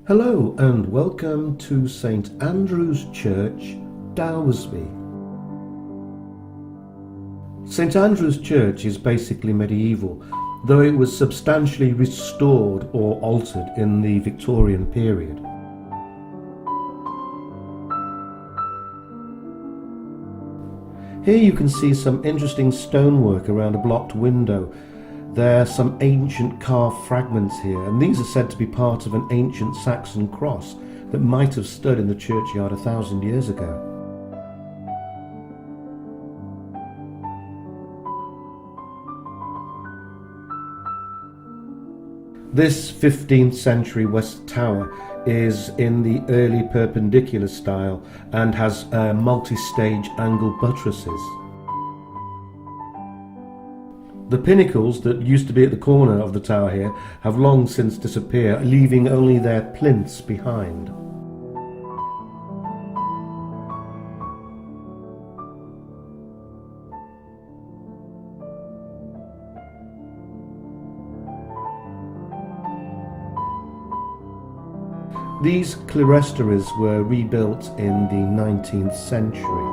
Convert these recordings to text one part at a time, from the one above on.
Hello and welcome to St Andrew's Church, Dowsby. St Andrew's Church is basically medieval, though it was substantially restored or altered in the Victorian period. Here you can see some interesting stonework around a blocked window. There are some ancient carved fragments here, and these are said to be part of an ancient Saxon cross that might have stood in the churchyard 1,000 years ago. This 15th century west tower is in the early perpendicular style and has multi-stage angled buttresses. The pinnacles that used to be at the corner of the tower here have long since disappeared, leaving only their plinths behind. These clerestories were rebuilt in the 19th century.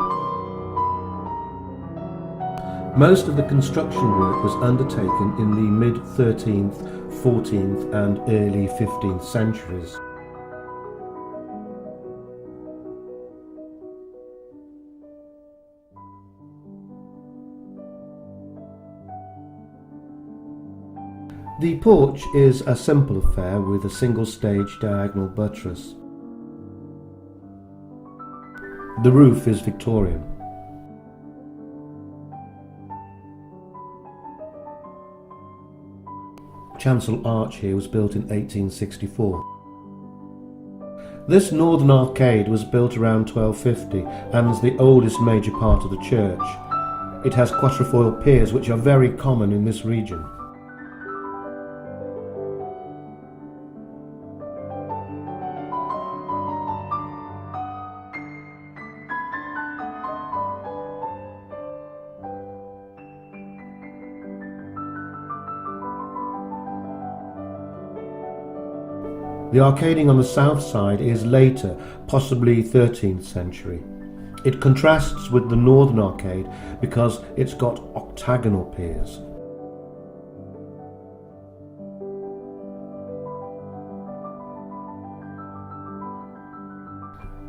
Most of the construction work was undertaken in the mid-13th, 14th and early 15th centuries. The porch is a simple affair with a single-stage diagonal buttress. The roof is Victorian. Chancel arch here was built in 1864. This northern arcade was built around 1250 and is the oldest major part of the church. It has quatrefoil piers which are very common in this region. The arcading on the south side is later, possibly 13th century. It contrasts with the northern arcade because it's got octagonal piers.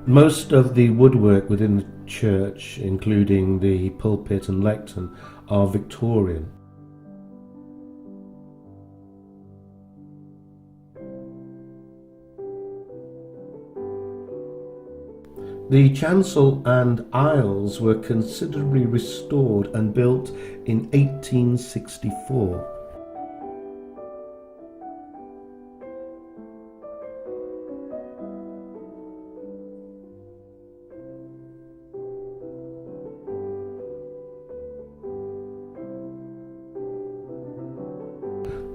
Most of the woodwork within the church, including the pulpit and lectern, are Victorian. The chancel and aisles were considerably restored and built in 1864.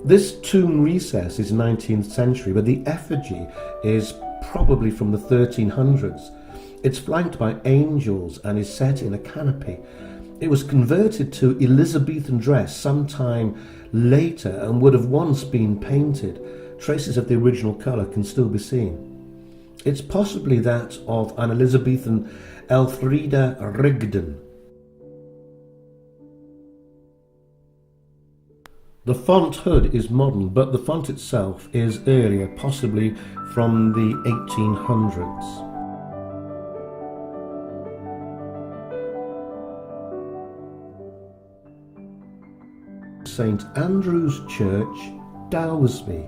This tomb recess is 19th century, but the effigy is probably from the 1300s. It's flanked by angels and is set in a canopy. It was converted to Elizabethan dress sometime later and would have once been painted. Traces of the original colour can still be seen. It's possibly that of an Elizabethan Elfrida Rigden. The font hood is modern, but the font itself is earlier, possibly from the 1800s. St Andrew's Church, Dowsby.